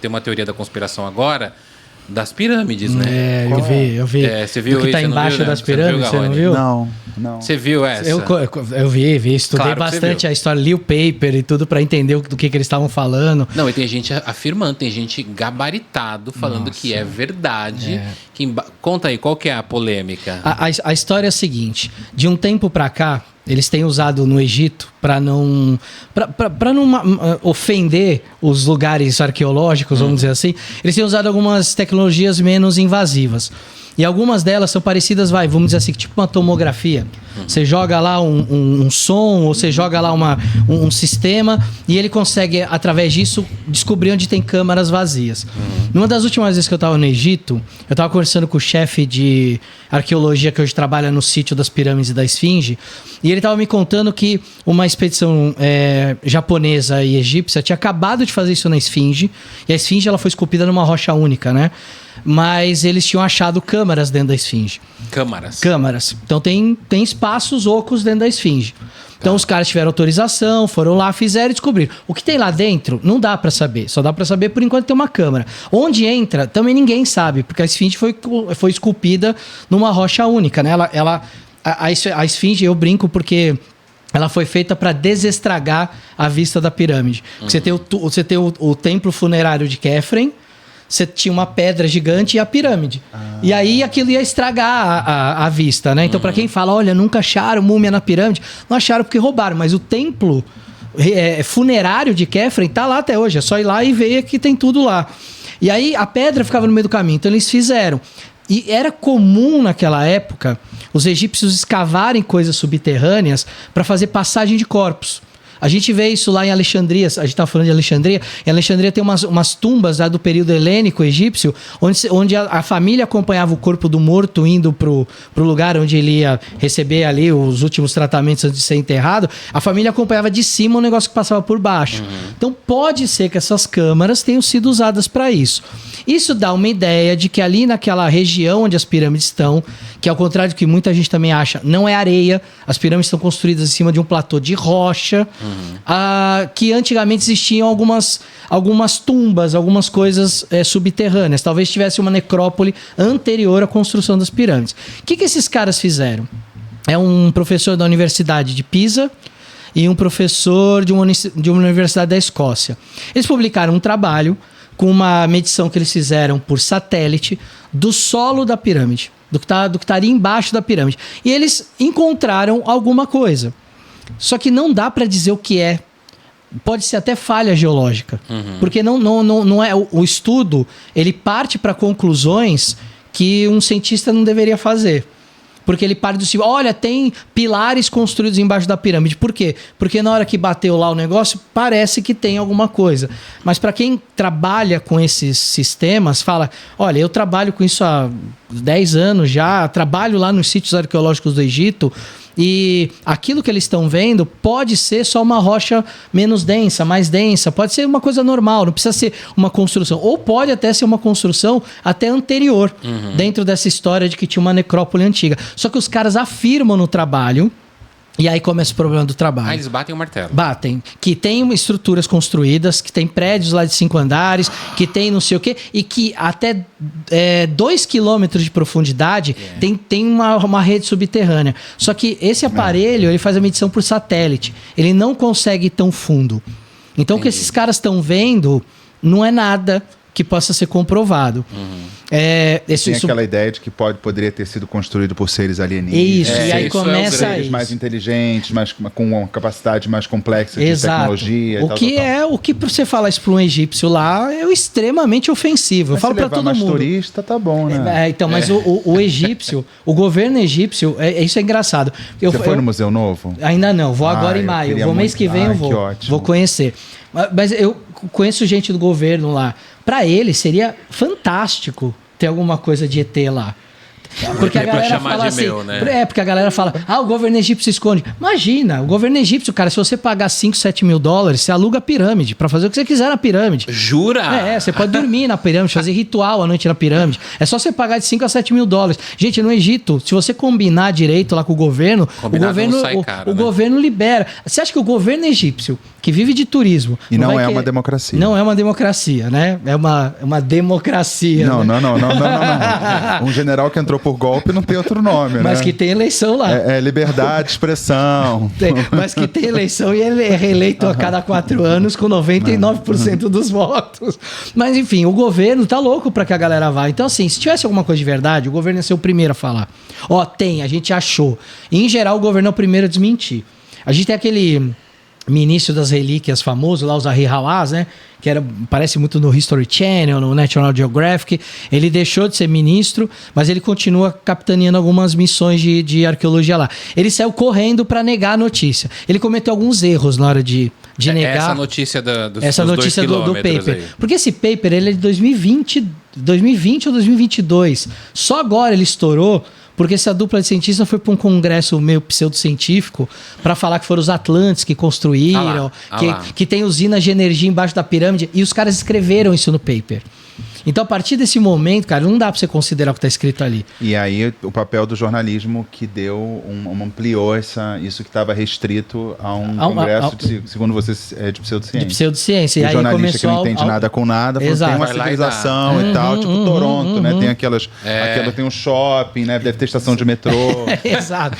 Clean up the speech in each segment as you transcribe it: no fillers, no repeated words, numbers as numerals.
Tem uma teoria da conspiração agora das pirâmides, né? Eu vi. Você viu o que tá embaixo das pirâmides, você não viu? Não. Você viu essa? Eu vi. Estudei Claro bastante a história, li o paper e tudo pra entender do que eles estavam falando. Não, e tem gente afirmando, tem gente gabaritado falando que é verdade. Conta aí, qual que é a polêmica? A história é a seguinte, de um tempo pra cá, eles têm usado no Egito para não ofender os lugares arqueológicos, vamos dizer assim. Eles têm usado algumas tecnologias menos invasivas. E algumas delas são parecidas, vamos dizer assim, tipo uma tomografia. Você joga lá um som, ou você joga lá um sistema, e ele consegue, através disso, descobrir onde tem câmaras vazias. Numa das últimas vezes que eu estava no Egito, eu estava conversando com o chefe de arqueologia que hoje trabalha no sítio das pirâmides da Esfinge, e ele estava me contando que uma expedição japonesa e egípcia tinha acabado de fazer isso na Esfinge, e a Esfinge ela foi esculpida numa rocha única, né? Mas eles tinham achado câmaras dentro da Esfinge. Câmaras. Então tem espaços ocos dentro da Esfinge. Então os caras tiveram autorização, foram lá, fizeram e descobriram. O que tem lá dentro, não dá pra saber. Só dá pra saber por enquanto tem uma câmara. Onde entra, também ninguém sabe, porque a Esfinge foi esculpida numa rocha única, né? A Esfinge, eu brinco porque ela foi feita para desestragar a vista da pirâmide. Você tem o templo funerário de Khafre, você tinha uma pedra gigante e a pirâmide. E aí aquilo ia estragar a vista, né? Então, para quem fala, olha, nunca acharam múmia na pirâmide, não acharam porque roubaram, mas o templo funerário de Khafre tá lá até hoje. É só ir lá e ver que tem tudo lá. E aí a pedra ficava no meio do caminho, então eles fizeram. E era comum naquela época os egípcios escavarem coisas subterrâneas para fazer passagem de corpos. A gente vê isso lá em Alexandria, a gente estava falando de Alexandria. Em Alexandria tem umas tumbas lá do período helênico egípcio, onde a família acompanhava o corpo do morto indo pro lugar onde ele ia receber ali os últimos tratamentos antes de ser enterrado. A família acompanhava de cima um negócio que passava por baixo. Então pode ser que essas câmaras tenham sido usadas para isso. Isso dá uma ideia de que ali naquela região onde as pirâmides estão, que ao contrário do que muita gente também acha, não é areia, as pirâmides estão construídas em cima de um platô de rocha, que antigamente existiam algumas tumbas, algumas coisas subterrâneas. Talvez tivesse uma necrópole anterior à construção das pirâmides. O que esses caras fizeram? É um professor da Universidade de Pisa e um professor de uma universidade da Escócia. Eles publicaram um trabalho com uma medição que eles fizeram por satélite do solo da pirâmide, do que estaria embaixo da pirâmide. E eles encontraram alguma coisa. Só que não dá para dizer o que é. Pode ser até falha geológica. Porque não é o estudo, ele parte para conclusões que um cientista não deveria fazer. Porque ele parte do tipo, olha, tem pilares construídos embaixo da pirâmide. Por quê? Porque na hora que bateu lá o negócio, parece que tem alguma coisa. Mas para quem trabalha com esses sistemas, fala, olha, eu trabalho com isso há 10 anos já, trabalho lá nos sítios arqueológicos do Egito, e aquilo que eles estão vendo pode ser só uma rocha menos densa, mais densa, pode ser uma coisa normal, não precisa ser uma construção. Ou pode até ser uma construção até anterior, dentro dessa história de que tinha uma necrópole antiga. Só que os caras afirmam no trabalho, e aí começa o problema do trabalho. Eles batem o martelo. Batem. Que tem estruturas construídas, que tem prédios lá de 5 andares, que tem não sei o quê, e que até 2 quilômetros de profundidade tem uma rede subterrânea. Só que esse aparelho, ele faz a medição por satélite. Ele não consegue ir tão fundo. Então, o que esses caras estão vendo não é nada que possa ser comprovado. Tem aquela ideia de que poderia ter sido construído por seres alienígenas. Isso, e aí começa seres mais inteligentes, com uma capacidade mais complexa de tecnologia. O que você falar isso para um egípcio lá é extremamente ofensivo. Eu falo para todo mundo. Turista, tá bom, né? Mas o egípcio, o governo egípcio, isso é engraçado. Você foi no Museu Novo? Ainda não, vou agora em maio. Vou mês que vem, eu vou. Vou conhecer. Mas eu conheço gente do governo lá. Para ele seria fantástico ter alguma coisa de ET lá. Porque a galera fala assim, porque a galera fala, o governo egípcio se esconde. Imagina, o governo egípcio, cara, se você pagar 5, 7 mil dólares, você aluga a pirâmide pra fazer o que você quiser na pirâmide. Jura? Você pode dormir na pirâmide, fazer ritual à noite na pirâmide. É só você pagar de 5 a 7 mil dólares. Gente, no Egito, se você combinar direito lá com o governo, o governo libera. Você acha que o governo egípcio, que vive de turismo... E não é uma democracia. Não é uma democracia, né? É uma democracia. Não. Um general que entrou por golpe não tem outro nome, mas que tem eleição lá. É liberdade, expressão. Mas que tem eleição e ele é reeleito a cada 4 anos com 99% dos votos. Mas enfim, o governo tá louco pra que a galera vá. Então assim, se tivesse alguma coisa de verdade, o governo ia ser o primeiro a falar. A gente achou. E, em geral, o governo é o primeiro a desmentir. A gente tem aquele ministro das relíquias famoso lá, o Zahi Hawass, né? Que parece muito no History Channel, no National Geographic. Ele deixou de ser ministro, mas ele continua capitaneando algumas missões de arqueologia lá. Ele saiu correndo para negar a notícia. Ele cometeu alguns erros na hora de negar... Essa notícia do paper. Aí. Porque esse paper ele é de 2020 ou 2022. Só agora ele estourou... Porque essa dupla de cientistas foi para um congresso meio pseudocientífico para falar que foram os Atlantes que construíram, que tem usinas de energia embaixo da pirâmide, e os caras escreveram isso no paper. Então, a partir desse momento, cara, não dá para você considerar o que está escrito ali. E aí, o papel do jornalismo que ampliou isso que estava restrito a um congresso, segundo você, de pseudociência. De pseudociência. E aí jornalista que não entende nada com nada, tem uma civilização e tal, tipo Toronto, né? Tem tem um shopping, né? Deve ter estação de metrô. Exato.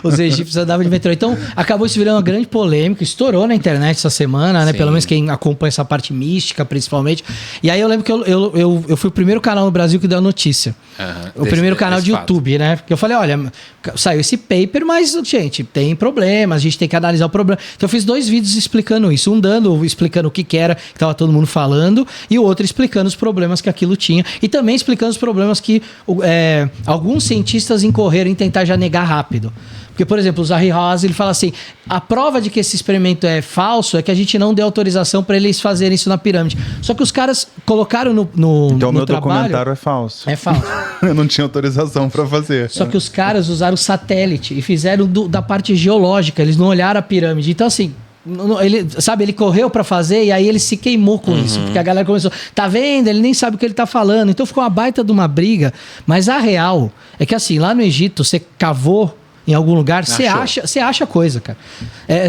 Os egípcios andavam de metrô. Então, acabou se virando uma grande polêmica, estourou na internet essa semana, né? Sim. Pelo menos quem acompanha essa parte mística, principalmente. E aí eu lembro que eu fui o primeiro canal no Brasil que deu a notícia. O primeiro canal de YouTube, né? Porque eu falei, olha, saiu esse paper, mas, gente, tem problemas, a gente tem que analisar o problema. Então eu fiz 2 vídeos explicando isso. Explicando o que era, que tava todo mundo falando, e o outro explicando os problemas que aquilo tinha. E também explicando os problemas que alguns cientistas incorreram em tentar já negar rápido. Porque, por exemplo, o Zahi Hawass, ele fala assim, a prova de que esse experimento é falso é que a gente não deu autorização para eles fazerem isso na pirâmide. Só que os caras colocaram no Então, meu trabalho, documentário é falso. É falso. Eu não tinha autorização para fazer. Só que os caras usaram satélite e fizeram da parte geológica, eles não olharam a pirâmide. Então, assim... Ele correu pra fazer e aí ele se queimou com isso, porque a galera começou, tá vendo? Ele nem sabe o que ele tá falando. Então ficou uma baita de uma briga. Mas a real é que assim, lá no Egito, você cavou em algum lugar, você acha coisa, cara.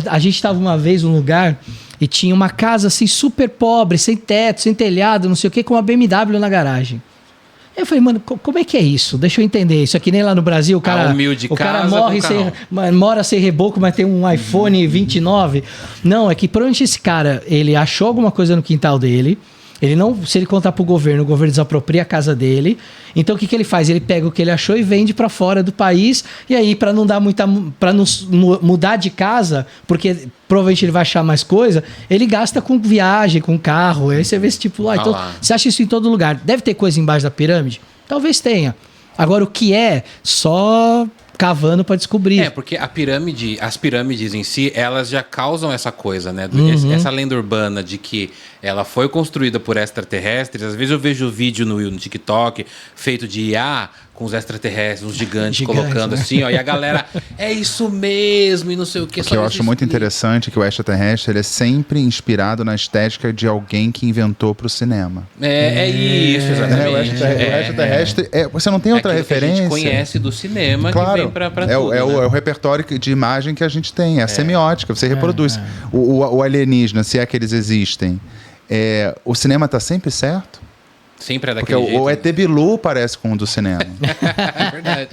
A gente tava uma vez num lugar e tinha uma casa assim super pobre, sem teto, sem telhado, não sei o que, com uma BMW na garagem. Eu falei, mano, como é que é isso? Deixa eu entender. Isso aqui nem lá no Brasil, o cara mora sem reboco, mas tem um iPhone 29. Não, é que provavelmente esse cara, ele achou alguma coisa no quintal dele. Se ele contar pro governo, o governo desapropria a casa dele. Então o que ele faz? Ele pega o que ele achou e vende para fora do país. E aí, para não mudar de casa, porque provavelmente ele vai achar mais coisa, ele gasta com viagem, com carro. Aí você vê esse tipo lá. Então, você acha isso em todo lugar. Deve ter coisa embaixo da pirâmide? Talvez tenha. Agora, o que é? Só cavando para descobrir. Porque as pirâmides em si, elas já causam essa coisa, né? Essa lenda urbana de que ela foi construída por extraterrestres. Às vezes eu vejo vídeo no TikTok feito de IA com os extraterrestres, uns gigantes colocando assim, ó, e a galera, é isso mesmo, e não sei o que. O que eu acho muito interessante é que o extraterrestre ele é sempre inspirado na estética de alguém que inventou pro cinema. É isso, exatamente. O extraterrestre, você não tem outra referência. Que a gente conhece do cinema, claro, que vem pra tudo. É o repertório de imagem que a gente tem, é a semiótica, você reproduz. O alienígena, se é que eles existem, o cinema tá sempre certo? Sempre é daquele jeito. Porque o ET Bilu parece com o do cinema. É verdade.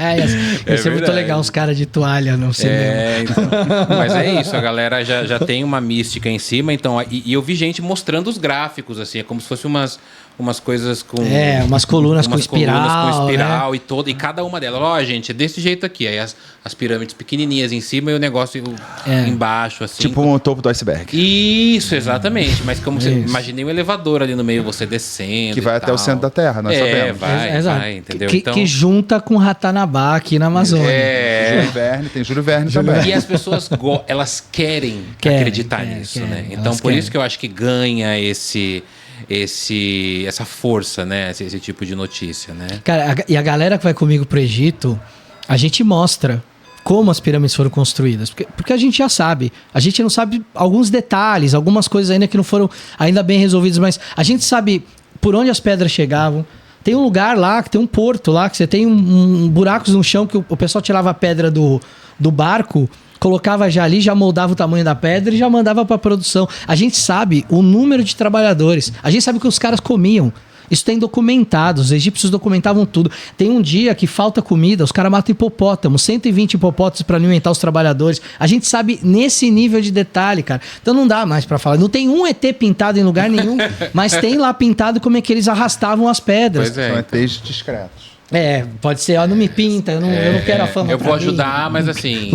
Isso é muito legal, os caras de toalha no cinema. Então, mas é isso, a galera já tem uma mística em cima. Então, e eu vi gente mostrando os gráficos, assim, é como se fosse umas coisas com... umas colunas com espiral, né? E cada uma delas, gente, é desse jeito aqui. Aí as pirâmides pequenininhas em cima e o negócio embaixo, assim. Tipo o topo do iceberg. Isso, exatamente. Mas como você... Imaginei um elevador ali no meio, você descendo. Que vai até o centro da Terra, nós sabemos. Vai, entendeu? Que junta com Ratanabá aqui na Amazônia. Tem Júlio Verne também. E as pessoas, elas querem acreditar nisso, né? Então, por isso que eu acho que ganha essa força, né? Esse tipo de notícia, né? Cara, e a galera que vai comigo pro Egito, a gente mostra como as pirâmides foram construídas. Porque a gente já sabe. A gente não sabe alguns detalhes, algumas coisas ainda que não foram ainda bem resolvidas, mas a gente sabe por onde as pedras chegavam. Tem um lugar lá, que tem um porto lá, que você tem buracos no chão que o pessoal tirava a pedra do barco, colocava já ali, já moldava o tamanho da pedra e já mandava para produção. A gente sabe o número de trabalhadores. A gente sabe o que os caras comiam. Isso tem documentado, os egípcios documentavam tudo. Tem um dia que falta comida, os caras matam hipopótamo, 120 hipopótamos para alimentar os trabalhadores. A gente sabe nesse nível de detalhe, cara. Então não dá mais para falar. Não tem um ET pintado em lugar nenhum, mas tem lá pintado como é que eles arrastavam as pedras. Pois é, são ETs discretos. Pode ser, ó, não me pinta, eu não quero a fama. Eu vou ajudar, mas assim...